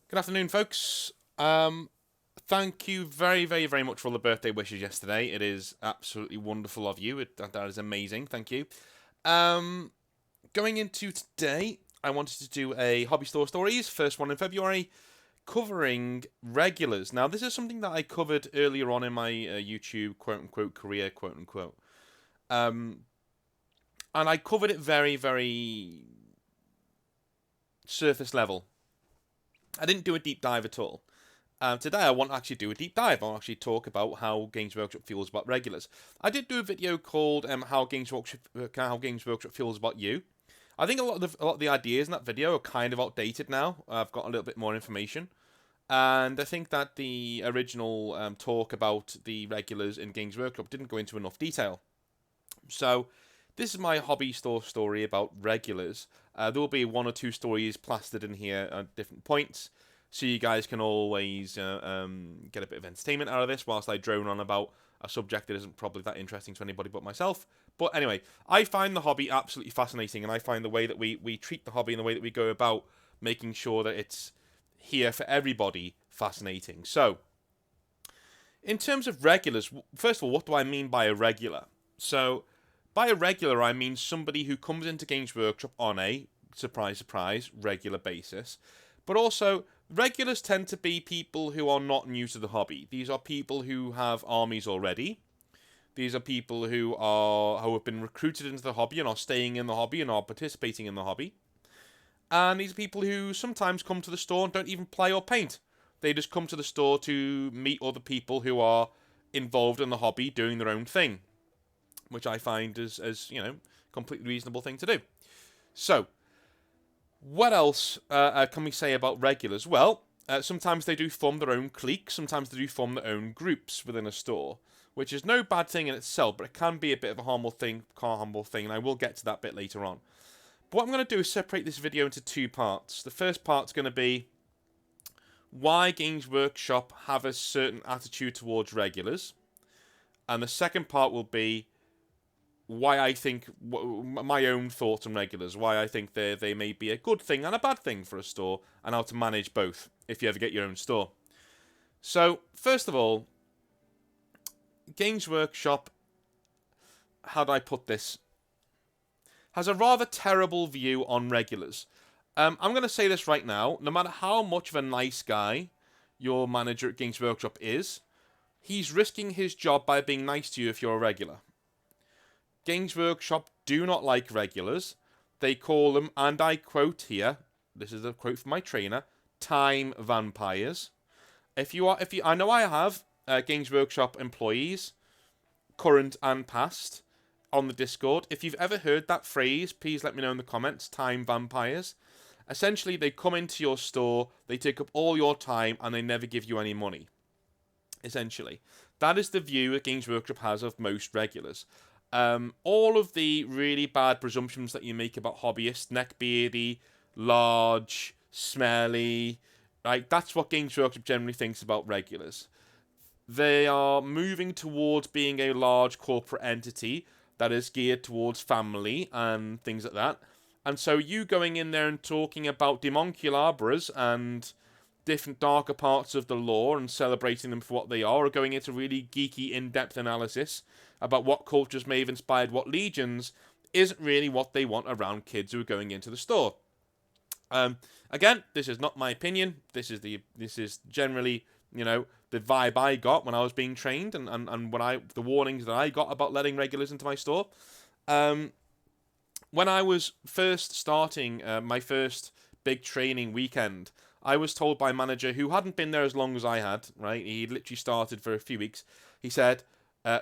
Good afternoon, folks. Thank you very, very, very much for all the birthday wishes yesterday. It is absolutely wonderful of you. That is amazing. Thank you. Um, Going into today, I wanted to do a hobby store stories, first one in February, covering regulars. Now, this is something that I covered earlier on in my YouTube quote unquote career, quote unquote. Um, and I covered it very, very surface level. I didn't do a deep dive at all. Today I want to actually do a deep dive. I'll actually talk about how Games Workshop feels about regulars. I did do a video called how Games Workshop feels about you. I think a lot of the ideas in that video are kind of outdated now. I've got a little bit more information, and I think that the original talk about the regulars in Games Workshop didn't go into enough detail. So this is my hobby store story about regulars. There will be one or two stories plastered in here at different points, so you guys can always get a bit of entertainment out of this whilst I drone on about a subject that isn't probably that interesting to anybody but myself. But anyway, I find the hobby absolutely fascinating, and I find the way that we treat the hobby and the way that we go about making sure that it's here for everybody fascinating. So, in terms of regulars, first of all, what do I mean by a regular? So, by a regular, I mean somebody who comes into Games Workshop on a surprise, surprise, regular basis. But also, regulars tend to be people who are not new to the hobby. These are people who have armies already. These are people who have been recruited into the hobby and are staying in the hobby and are participating in the hobby. And these are people who sometimes come to the store and don't even play or paint. They just come to the store to meet other people who are involved in the hobby doing their own thing, which I find as completely reasonable thing to do. So, what else can we say about regulars? Well, sometimes they do form their own cliques, sometimes they do form their own groups within a store, which is no bad thing in itself, but it can be a bit of a harmful thing, and I will get to that bit later on. But what I'm going to do is separate this video into two parts. The first part's going to be why Games Workshop have a certain attitude towards regulars, and the second part will be why I think my own thoughts on regulars, why I think they may be a good thing and a bad thing for a store, and how to manage both if you ever get your own store. So, first of all, Games Workshop, how do I put this, has a rather terrible view on regulars. I'm going to say this right now, no matter how much of a nice guy your manager at Games Workshop is, he's risking his job by being nice to you if you're a regular. Games Workshop do not like regulars. They call them, and I quote here, this is a quote from my trainer, time vampires. I know I have Games Workshop employees, current and past, on the Discord. If you've ever heard that phrase, please let me know in the comments, time vampires. Essentially, they come into your store, they take up all your time, and they never give you any money. Essentially. That is the view that Games Workshop has of most regulars. All of the really bad presumptions that you make about hobbyists, neckbeardy, large, smelly, right? That's what Games Workshop generally thinks about regulars. They are moving towards being a large corporate entity that is geared towards family and things like that. And so you going in there and talking about demonculabras and different darker parts of the lore and celebrating them for what they are, or going into really geeky, in-depth analysis about what cultures may have inspired what legions, isn't really what they want around kids who are going into the store. Again, this is not my opinion. This is generally, the vibe I got when I was being trained, and the warnings that I got about letting regulars into my store. When I was first starting my first big training weekend, I was told by a manager who hadn't been there as long as I had. Right, he literally started for a few weeks. He said,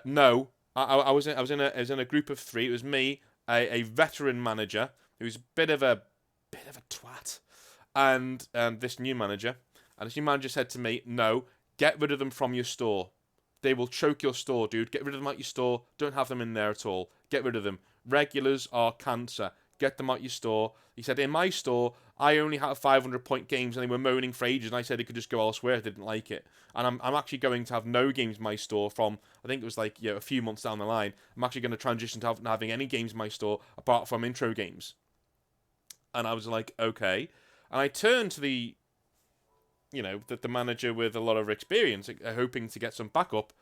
"No, I was in a group of three. It was me, a veteran manager who's a bit of a twat, and this new manager. And this new manager said to me, "No, get rid of them from your store. They will choke your store, dude. Get rid of them out your store. Don't have them in there at all. Get rid of them. Regulars are cancer. Get them out your store." He said, "In my store, I only have 500-point games, and they were moaning for ages, and I said they could just go elsewhere if they didn't like it. And I'm actually going to have no games in my store from, I think it was like, a few months down the line. I'm actually going to transition to having any games in my store apart from intro games." And I was like, okay. And I turned to the the manager with a lot of experience, hoping to get some backup.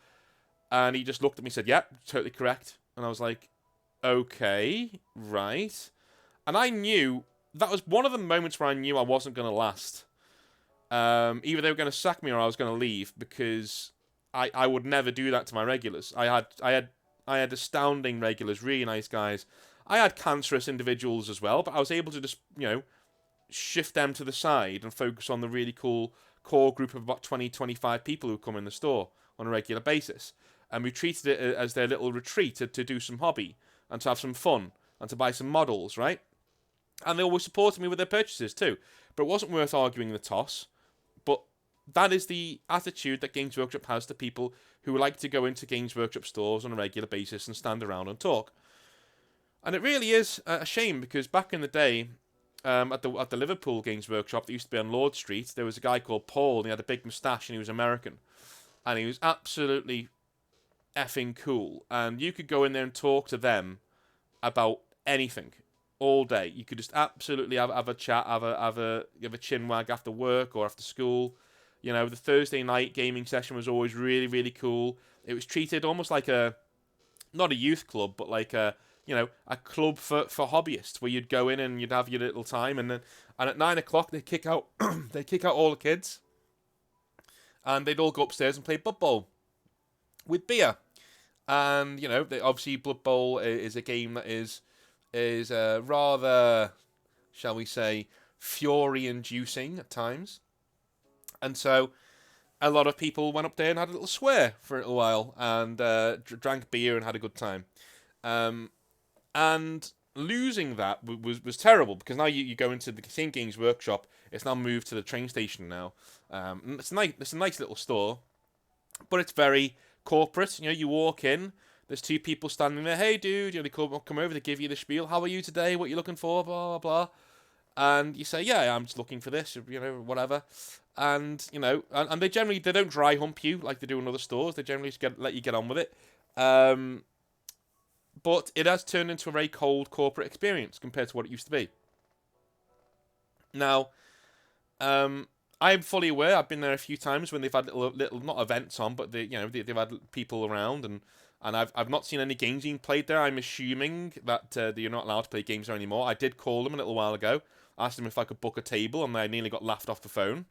And he just looked at me and said, "Yep, totally correct." And I was like, "Okay, right." And I knew that was one of the moments where I knew I wasn't going to last. Either they were going to sack me or I was going to leave, because I would never do that to my regulars. I had astounding regulars, really nice guys. I had cancerous individuals as well, but I was able to just, shift them to the side and focus on the really cool core group of about 20, 25 people who come in the store on a regular basis. And we treated it as their little retreat to do some hobby and to have some fun and to buy some models, right? And they always supported me with their purchases too. But it wasn't worth arguing the toss. But that is the attitude that Games Workshop has to people who like to go into Games Workshop stores on a regular basis and stand around and talk. And it really is a shame, because back in the day, at the Liverpool Games Workshop that used to be on Lord Street, there was a guy called Paul, and he had a big moustache, and he was American. And he was absolutely effing cool. And you could go in there and talk to them about anything all day. You could just absolutely have a chat, have a chin wag after work or after school. The Thursday night gaming session was always really, really cool. It was treated almost like not a youth club, but like a club for hobbyists, where you'd go in and you'd have your little time, and at 9 o'clock they kick out all the kids, and they'd all go upstairs and play Blood Bowl with beer. And obviously Blood Bowl is a game that is rather, shall we say, fury-inducing at times. And so a lot of people went up there and had a little swear for a little while, and drank beer and had a good time. And losing that was terrible, because now you go into the same Games Workshop. It's now moved to the train station now. It's a nice little store, but it's very corporate. You walk in, there's two people standing there. "Hey, dude," they come over to give you the spiel. "How are you today? What are you looking for?" Blah, blah, blah. And you say, "Yeah, I'm just looking for this," whatever. And, and they don't dry hump you like they do in other stores. They generally just let you get on with it. But it has turned into a very cold corporate experience compared to what it used to be. Now, I'm fully aware. I've been there a few times when they've had little not events on, but they've had people around, and I've not seen any games being played there. I'm assuming that you're not allowed to play games there anymore. I did call them a little while ago, asked them if I could book a table, and I nearly got laughed off the phone,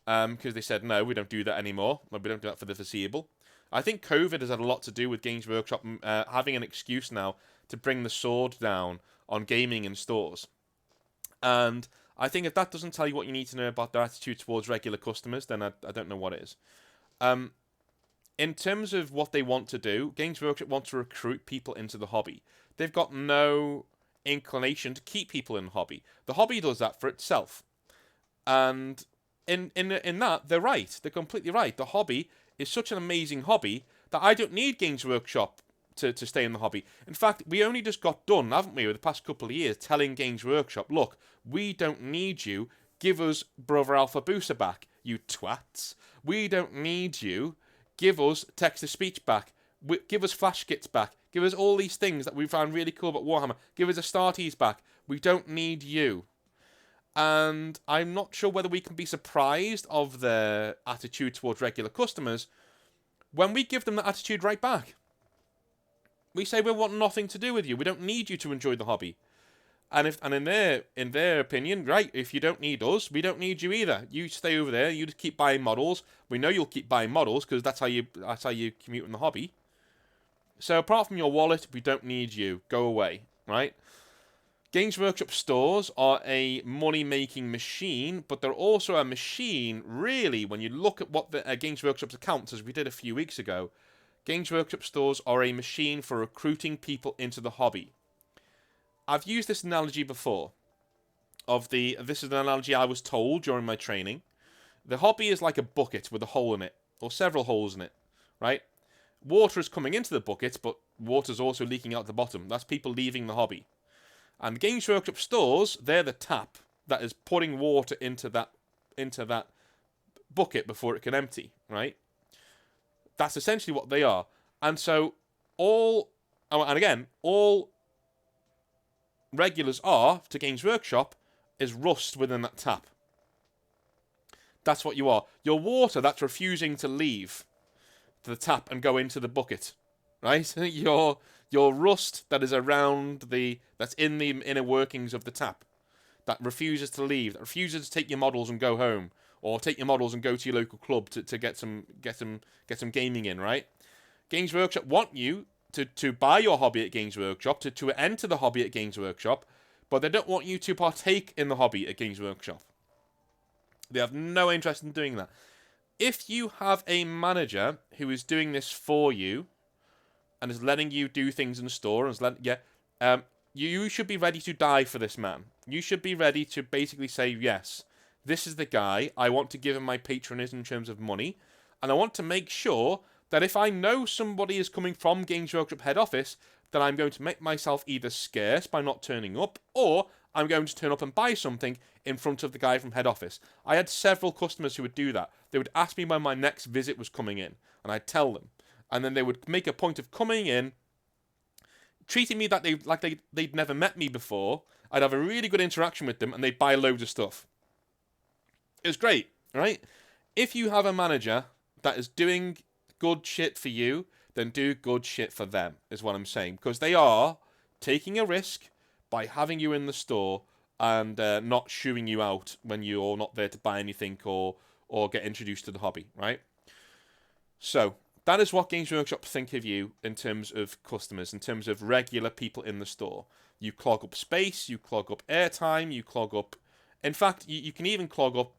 because they said, "No, we don't do that anymore. We don't do that for the foreseeable." I think COVID has had a lot to do with Games Workshop having an excuse now to bring the sword down on gaming in stores. And I think if that doesn't tell you what you need to know about their attitude towards regular customers, then I don't know what is. In terms of what they want to do, Games Workshop want to recruit people into the hobby. They've got no inclination to keep people in the hobby. The hobby does that for itself. And in that, they're right. They're completely right. The hobby is such an amazing hobby that I don't need Games Workshop to stay in the hobby. In fact, we only just got done, haven't we, over the past couple of years, telling Games Workshop, "Look, we don't need you. Give us Brother Alpha Booster back, you twats. We don't need you. Give us text-to-speech back. Give us flash kits back. Give us all these things that we found really cool about Warhammer. Give us Astartes back. We don't need you." And I'm not sure whether we can be surprised of their attitude towards regular customers when we give them that attitude right back. We say we want nothing to do with you. We don't need you to enjoy the hobby. And in their opinion, right, if you don't need us, we don't need you either. You stay over there. You just keep buying models. We know you'll keep buying models because that's how you commute in the hobby. So apart from your wallet, we don't need you. Go away, right? Games Workshop stores are a money-making machine, but they're also a machine, really, when you look at what the Games Workshop's accounts, as we did a few weeks ago. Games Workshop stores are a machine for recruiting people into the hobby. I've used this analogy before. This is an analogy I was told during my training. The hobby is like a bucket with a hole in it, or several holes in it, right? Water is coming into the bucket, but water's also leaking out the bottom. That's people leaving the hobby. And Games Workshop stores, they're the tap that is pouring water into that bucket before it can empty, right? That's essentially what they are. And so all regulars are to Games Workshop is rust within that tap. That's what you are. You're water that's refusing to leave the tap and go into the bucket, right? You're rust that is around that's in the inner workings of the tap, that refuses to leave, that refuses to take your models and go home, or take your models and go to your local club to get some gaming in, right? Games Workshop want you to buy your hobby at Games Workshop, to enter the hobby at Games Workshop, but they don't want you to partake in the hobby at Games Workshop. They have no interest in doing that. If you have a manager who is doing this for you and is letting you do things in the store, and you should be ready to die for this man. You should be ready to basically say, yes, this is the guy. I want to give him my patronage in terms of money, and I want to make sure that if I know somebody is coming from Games Workshop head office, that I'm going to make myself either scarce by not turning up, or I'm going to turn up and buy something in front of the guy from head office. I had several customers who would do that. They would ask me when my next visit was coming in, and I'd tell them. And then they would make a point of coming in, treating me that they'd never met me before. I'd have a really good interaction with them, and they'd buy loads of stuff. It was great, right? If you have a manager that is doing good shit for you, then do good shit for them, is what I'm saying. Because they are taking a risk by having you in the store and not shooing you out when you're not there to buy anything or get introduced to the hobby, right? So, that is what Games Workshop think of you in terms of customers, in terms of regular people in the store. You clog up space, you clog up airtime, you clog up... In fact, you can even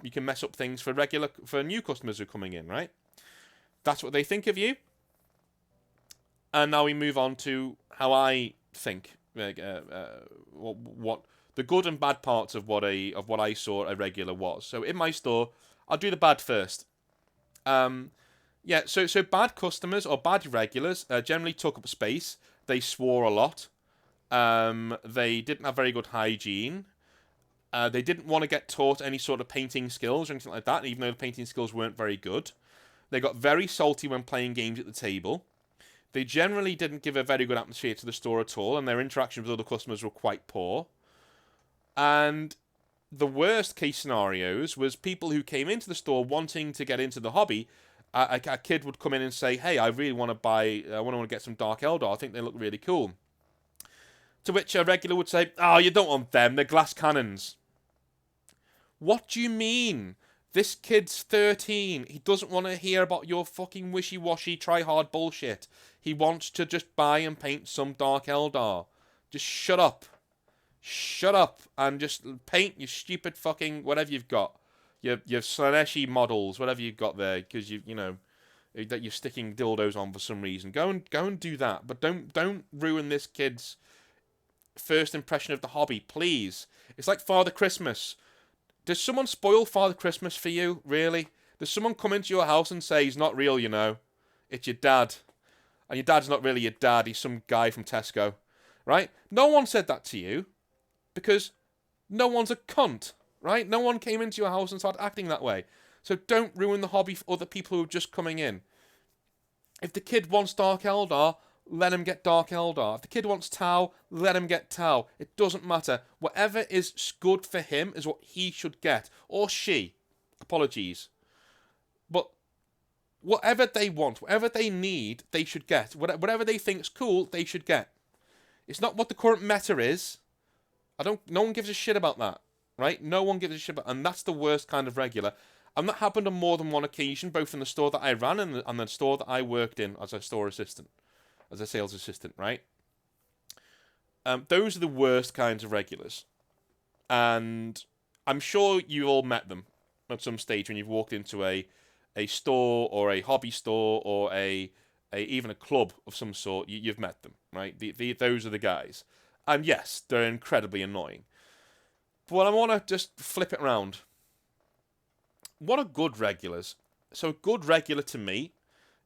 you can mess up things for new customers who are coming in, right? That's what they think of you. And now we move on to how I think, what the good and bad parts of what I saw a regular was. So in my store, I'll do the bad first. So bad customers or bad regulars generally took up space. They swore a lot. They didn't have very good hygiene. They didn't want to get taught any sort of painting skills or anything like that, even though the painting skills weren't very good. They got very salty when playing games at the table. They generally didn't give a very good atmosphere to the store at all, and their interactions with other customers were quite poor. And the worst case scenarios was people who came into the store wanting to get into the hobby. A kid would come in and say, "Hey, I really want to get some Dark Eldar. I think they look really cool." To which a regular would say, "Oh, you don't want them. They're glass cannons." What do you mean? This kid's 13. He doesn't want to hear about your fucking wishy-washy, try-hard bullshit. He wants to just buy and paint some Dark Eldar. Just shut up. Shut up and just paint your stupid fucking whatever you've got. Your Slaaneshi models, whatever you've got there, because you know that you're sticking dildos on for some reason. Go and do that, but don't ruin this kid's first impression of the hobby, please. It's like Father Christmas. Does someone spoil Father Christmas for you, really? Does someone come into your house and say he's not real, you know? It's your dad. And your dad's not really your dad, he's some guy from Tesco. Right? No one said that to you. Because no one's a cunt. Right? No one came into your house and started acting that way. So don't ruin the hobby for other people who are just coming in. If the kid wants Dark Eldar, let him get Dark Eldar. If the kid wants Tau, let him get Tau. It doesn't matter. Whatever is good for him is what he should get. Or she. Apologies. But whatever they want, whatever they need, they should get. Whatever they think's cool, they should get. It's not what the current meta is. No one gives a shit about that. Right? No one gives a shit about, and that's the worst kind of regular. And that happened on more than one occasion, both in the store that I ran and the store that I worked in as a store assistant. As a sales assistant, right? Those are the worst kinds of regulars. And I'm sure you all met them at some stage when you've walked into a store or a hobby store or even a club of some sort. You've met them, right? Those are the guys. And yes, they're incredibly annoying. But I want to just flip it around. What are good regulars? So a good regular to me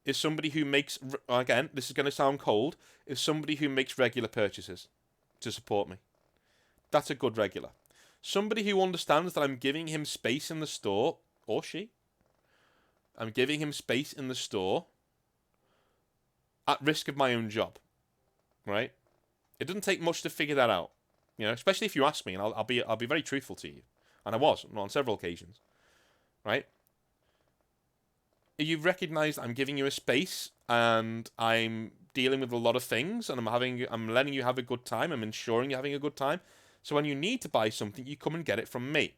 is somebody who makes, again, this is going to sound cold, is somebody who makes regular purchases to support me. That's a good regular. Somebody who understands that I'm giving him space in the store, or she, I'm giving him space in the store at risk of my own job, right? It doesn't take much to figure that out, you know, especially if you ask me, and I'll be very truthful to you, and I was on several occasions, right? you've recognised I'm giving you a space and I'm dealing with a lot of things and I'm letting you have a good time. I'm ensuring you're having a good time. So when you need to buy something, you come and get it from me.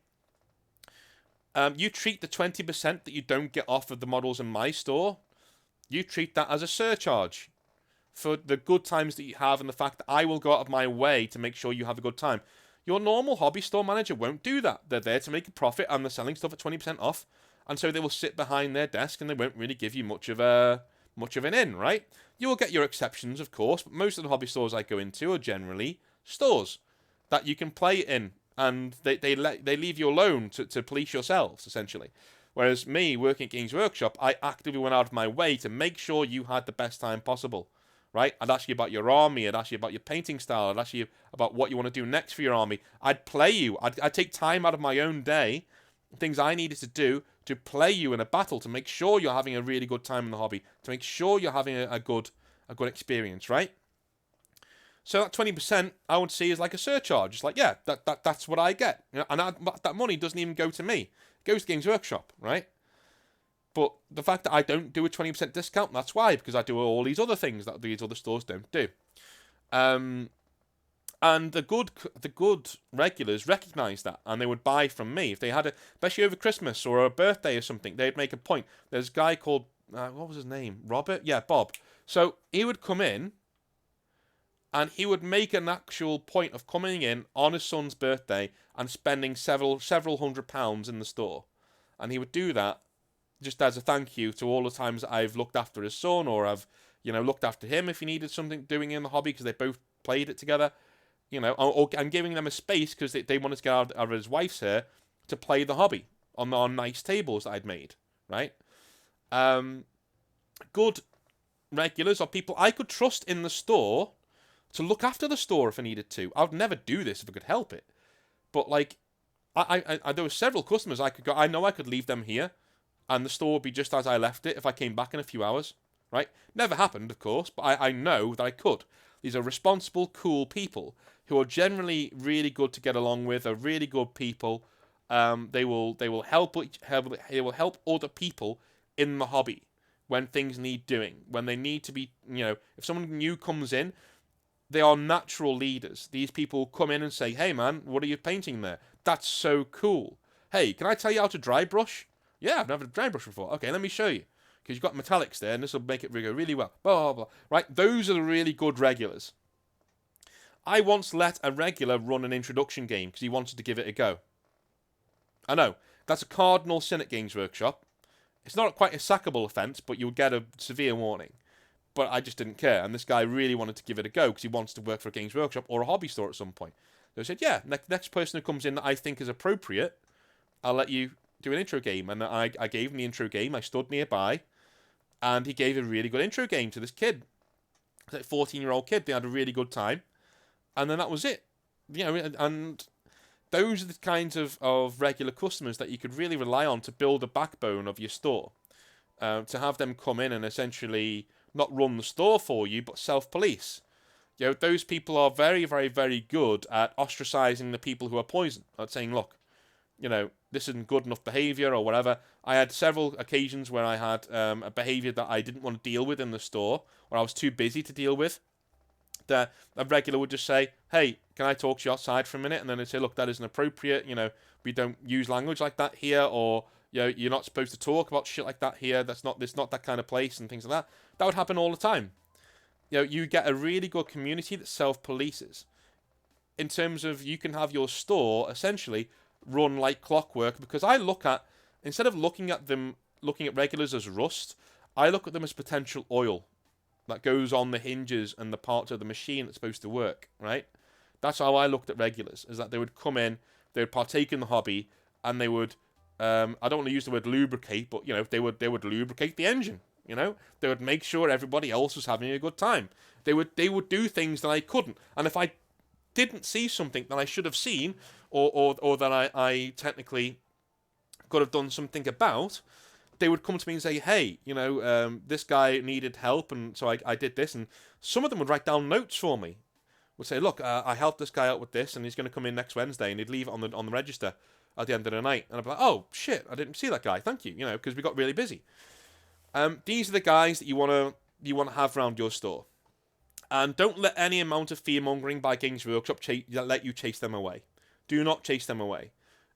You treat the 20% that you don't get off of the models in my store, you treat that as a surcharge for the good times that you have and the fact that I will go out of my way to make sure you have a good time. Your normal hobby store manager won't do that. They're there to make a profit and they're selling stuff at 20% off. And so they will sit behind their desk and they won't really give you much of an in, right? You will get your exceptions, of course, but most of the hobby stores I go into are generally stores that you can play in, and they leave you alone to police yourselves, essentially. Whereas me, working at Games Workshop, I actively went out of my way to make sure you had the best time possible, right? I'd ask you about your army, I'd ask you about your painting style, I'd ask you about what you want to do next for your army. I'd play you, I'd take time out of my own day, things I needed to do to play you in a battle, to make sure you're having a really good time in the hobby, to make sure you're having a good experience, right? So that 20% I would see is like a surcharge. It's like, yeah, that's what I get. You know, and that money doesn't even go to me. It goes to Games Workshop, right? But the fact that I don't do a 20% discount, that's why, because I do all these other things that these other stores don't do. And the good regulars recognise that, and they would buy from me. If they had especially over Christmas or a birthday or something, they'd make a point. There's a guy called, what was his name? Robert? Yeah, Bob. So he would come in, and he would make an actual point of coming in on his son's birthday and spending several £100s in the store. And he would do that just as a thank you to all the times that I've looked after his son, or I've, looked after him if he needed something doing in the hobby because they both played it together. Or I'm giving them a space because they wanted to get out of his wife's hair to play the hobby on nice tables that I'd made, right? Good regulars are people I could trust in the store to look after the store if I needed to. I would never do this if I could help it. But, like, I there were several customers I could go, I know I could leave them here, and the store would be just as I left it if I came back in a few hours, right? Never happened, of course, but I know that I could. These are responsible, cool people who are generally really good to get along with, are really good people. They will help other people in the hobby when things need doing, when they need to be, if someone new comes in, they are natural leaders. These people come in and say, hey man, what are you painting there? That's so cool. Hey, can I tell you how to dry brush? Yeah, I've never dry brush before. Okay, let me show you. Because you've got metallics there, and this will make it go really well. Blah, blah, blah. Right? Those are the really good regulars. I once let a regular run an introduction game because he wanted to give it a go. I know, that's a cardinal sin at Games Workshop. It's not quite a sackable offence, but you'll get a severe warning. But I just didn't care, and this guy really wanted to give it a go because he wants to work for a Games Workshop or a hobby store at some point. So I said, yeah, next person who comes in that I think is appropriate, I'll let you do an intro game. And I gave him the intro game. I stood nearby, and he gave a really good intro game to this kid. It's like a 14-year-old kid. They had a really good time, and then that was it. And those are the kinds of regular customers that you could really rely on to build a backbone of your store. To have them come in and essentially not run the store for you, but self-police. Those people are very, very, very good at ostracizing the people who are poison. At saying, look, this isn't good enough behavior or whatever. I had several occasions where I had a behavior that I didn't want to deal with in the store, or I was too busy to deal with. A regular would just say, hey, can I talk to you outside for a minute? And then they'd say, look, that isn't appropriate. We don't use language like that here, or you're not supposed to talk about shit like that here. It's not that kind of place, and things like that. That would happen all the time. You get a really good community that self-polices. In terms of, you can have your store essentially run like clockwork, because instead of looking at regulars as rust, I look at them as potential oil that goes on the hinges and the parts of the machine that's supposed to work, right? That's how I looked at regulars, is that they would come in, they would partake in the hobby, and they would, I don't want to use the word lubricate, but, they would lubricate the engine, They would make sure everybody else was having a good time. They would do things that I couldn't. And if I didn't see something that I should have seen, or that I technically could have done something about, they would come to me and say, hey, this guy needed help, and so I did this. And some of them would write down notes for me. Would say, look, I helped this guy out with this, and he's going to come in next Wednesday, and he'd leave it on the register at the end of the night. And I'd be like, oh, shit, I didn't see that guy, thank you, because we got really busy. These are the guys that you want to have around your store. And don't let any amount of fear-mongering by Games Workshop let you chase them away. Do not chase them away.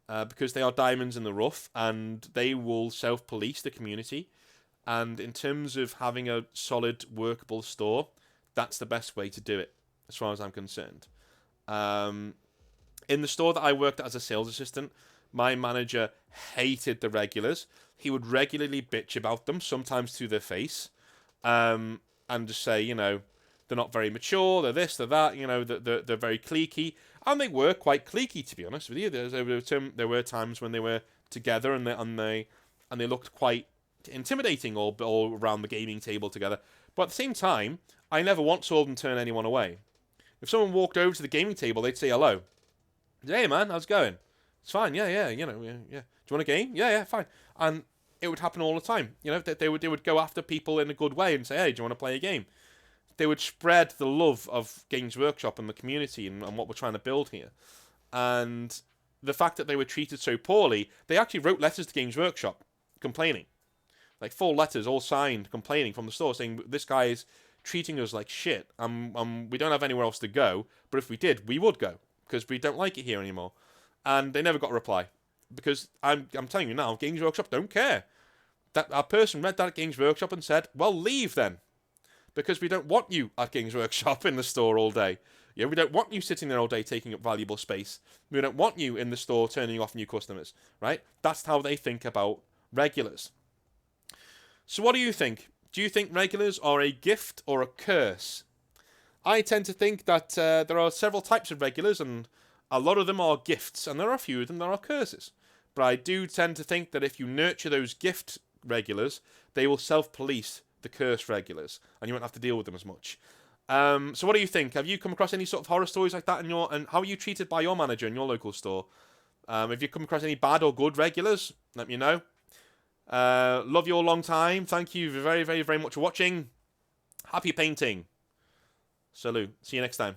Because they are diamonds in the rough, and they will self-police the community. And in terms of having a solid, workable store, that's the best way to do it, as far as I'm concerned. In the store that I worked at as a sales assistant, my manager hated the regulars. He would regularly bitch about them, sometimes to their face, and just say, they're not very mature, they're this, they're that, they're very cliquey. And they were quite cliquey, to be honest with you. There were times when they were together and they looked quite intimidating all around the gaming table together. But at the same time, I never once saw them turn anyone away. If someone walked over to the gaming table, they'd say hello. Hey man, how's it going? It's fine, yeah. Do you want a game? Yeah, fine. And it would happen all the time. They would go after people in a good way and say, hey, do you want to play a game? They would spread the love of Games Workshop and the community and what we're trying to build here. And the fact that they were treated so poorly, they actually wrote letters to Games Workshop complaining. Like 4 letters, all signed, complaining from the store, saying this guy is treating us like shit. We don't have anywhere else to go, but if we did, we would go, because we don't like it here anymore. And they never got a reply. Because I'm telling you now, Games Workshop don't care. That person read that at Games Workshop and said, well, leave then. Because we don't want you at Games Workshop in the store all day. Yeah, we don't want you sitting there all day taking up valuable space. We don't want you in the store turning off new customers, right? That's how they think about regulars. So what do you think? Do you think regulars are a gift or a curse? I tend to think that there are several types of regulars, and a lot of them are gifts, and there are a few of them that are curses. But I do tend to think that if you nurture those gift regulars, they will self-police the curse regulars, and you won't have to deal with them as much. So what do you think? Have you come across any sort of horror stories like that and how are you treated by your manager in your local store? Have you come across any bad or good regulars? Let me know. Love you all long time. Thank you very, very, very much for watching. Happy painting. Salute. See you next time.